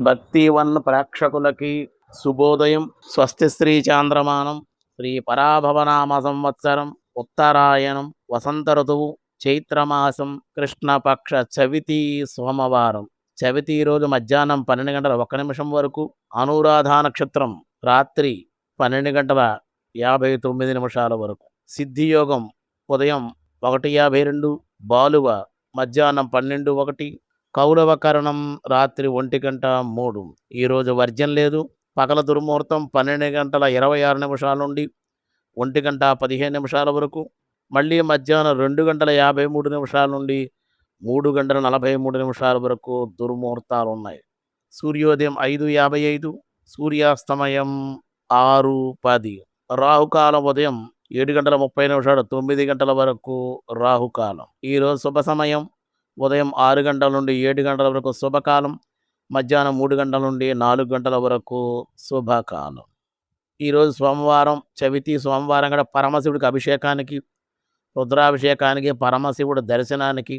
భక్తి వన్ ప్రేక్షకులకి శుభోదయం. స్వస్తి శ్రీ చాంద్రమానం శ్రీ పరాభవనామ సంవత్సరం ఉత్తరాయణం వసంత ఋతువు చైత్రమాసం కృష్ణపక్ష చవితి సోమవారం. చవితి రోజు మధ్యాహ్నం 12 గంటల 1 నిమిషం వరకు, అనురాధ నక్షత్రం రాత్రి 12 గంటల 59 నిమిషాల వరకు, సిద్ధియోగం ఉదయం 1:52, బాలువ మధ్యాహ్నం 12:01, కౌలవకరణం రాత్రి 1:03. ఈరోజు వర్జ్యం లేదు. పగల దుర్ముహూర్తం 12 గంటల 26 నిమిషాల నుండి 1:15 నిమిషాల వరకు, మళ్ళీ మధ్యాహ్నం 2 గంటల 53 నిమిషాల నుండి 3 గంటల 43 నిమిషాల వరకు దుర్ముహూర్తాలు ఉన్నాయి. సూర్యోదయం 5:55, సూర్యాస్తమయం 6:10. రాహుకాలం ఉదయం 7 గంటల 30 నిమిషాలు 9 గంటల వరకు రాహుకాలం. ఈరోజు శుభ సమయం ఉదయం 6 గంటల నుండి 7 గంటల వరకు శుభకాలం, మధ్యాహ్నం 3 గంటల నుండి 4 గంటల వరకు శుభకాలం. ఈరోజు సోమవారం, చవితి సోమవారం కూడా పరమశివుడికి అభిషేకానికి, రుద్రాభిషేకానికి, పరమశివుడి దర్శనానికి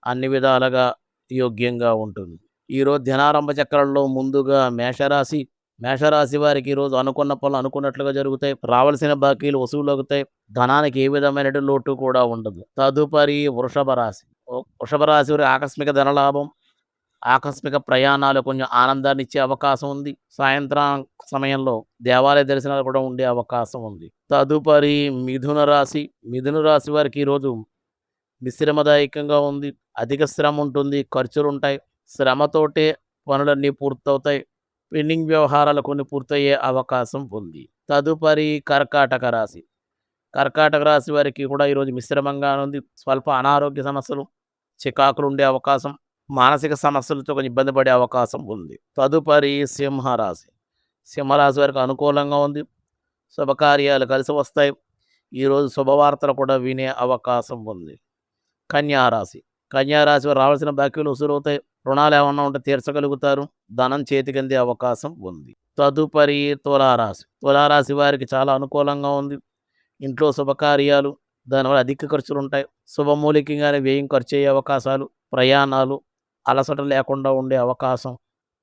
అన్ని విధాలుగా యోగ్యంగా ఉంటుంది. ఈరోజు దినారంభ చక్రంలో ముందుగా మేషరాశి వారికి ఈరోజు అనుకున్న పనులు అనుకున్నట్లుగా జరుగుతాయి. రావాల్సిన బాకీలు వసూలవుతాయి. ధనానికి ఏ విధమైన లోటు కూడా ఉండదు. తదుపరి వృషభ రాశి వారి ఆకస్మిక ధనలాభం, ఆకస్మిక ప్రయాణాలు కొంచెం ఆనందాన్ని ఇచ్చే అవకాశం ఉంది. సాయంత్రం సమయంలో దేవాలయ దర్శనాలు కూడా ఉండే అవకాశం ఉంది. తదుపరి మిథున రాశి వారికి ఈరోజు మిశ్రమదాయకంగా ఉంది. అధిక శ్రమ ఉంటుంది, ఖర్చులుంటాయి. శ్రమతోటే పనులన్నీ పూర్తవుతాయి. పెండింగ్ వ్యవహారాలు కొన్ని పూర్తయ్యే అవకాశం ఉంది. తదుపరి కర్కాటక రాశి వారికి కూడా ఈరోజు మిశ్రమంగా ఉంది. స్వల్ప అనారోగ్య సమస్యలు, చికాకులు ఉండే అవకాశం, మానసిక సమస్యలతో కొంచెం ఇబ్బంది పడే అవకాశం ఉంది. తదుపరి సింహరాశి వారికి అనుకూలంగా ఉంది. శుభకార్యాలు కలిసి వస్తాయి. ఈరోజు శుభవార్తలు కూడా వినే అవకాశం ఉంది. కన్యారాశి వారు రావాల్సిన బాకీలు వసూలవుతాయి. రుణాలు ఏమన్నా ఉంటే తీర్చగలుగుతారు. ధనం చేతికందే అవకాశం ఉంది. తదుపరి తులారాశి వారికి చాలా అనుకూలంగా ఉంది. ఇంట్లో శుభకార్యాలు, దానివల్ల అధిక ఖర్చులు ఉంటాయి. శుభమూలికంగానే వ్యయం ఖర్చు అయ్యే అవకాశాలు, ప్రయాణాలు, అలసట లేకుండా ఉండే అవకాశం,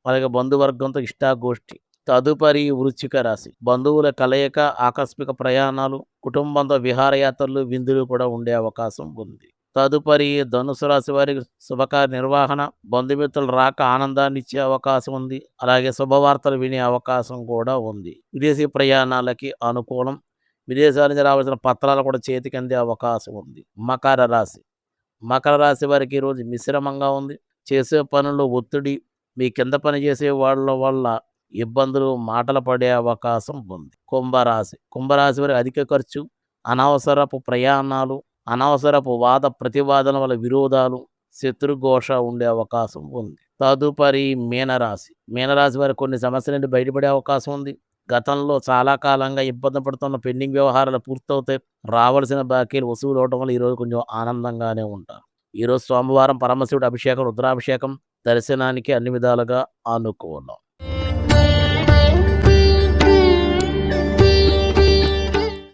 అలాగే బంధువర్గంతో ఇష్టాగోష్ఠి. తదుపరి వృశ్చిక రాశి, బంధువుల కలయిక, ఆకస్మిక ప్రయాణాలు, కుటుంబంతో విహారయాత్రలు, విందులు కూడా ఉండే అవకాశం ఉంది. తదుపరి ధనుసు రాశి వారికి శుభకార్య నిర్వహణ, బంధుమిత్రులు రాక ఆనందాన్ని ఇచ్చే అవకాశం ఉంది. అలాగే శుభవార్తలు వినే అవకాశం కూడా ఉంది. విదేశీ ప్రయాణాలకి అనుకూలం. విదేశాల నుంచి రావాల్సిన పత్రాలు కూడా చేతికి అందే అవకాశం ఉంది. మకర రాశి వారికి ఈరోజు మిశ్రమంగా ఉంది. చేసే పనుల్లో ఒత్తిడి, మీ కింద పని చేసే వాళ్ళ వల్ల ఇబ్బందులు, మాటలు పడే అవకాశం ఉంది. కుంభరాశి వారికి అధిక ఖర్చు, అనవసరపు ప్రయాణాలు, అనవసరపు వాద ప్రతివాదన వల్ల విరోధాలు, శత్రుఘోష ఉండే అవకాశం ఉంది. తదుపరి మీనరాశి వారికి కొన్ని సమస్యల నుండి బయటపడే అవకాశం ఉంది. గతంలో చాలా కాలంగా ఇబ్బంది పడుతున్న పెండింగ్ వ్యవహారాలు పూర్తవుతాయి. రావాల్సిన బాకీలు వసూలు అవడం వల్ల ఈరోజు కొంచెం ఆనందంగానే ఉంటారు. ఈరోజు సోమవారం పరమశివుడి అభిషేకం, రుద్రాభిషేకం దర్శనానికి అన్ని విధాలుగా అనుకూలం.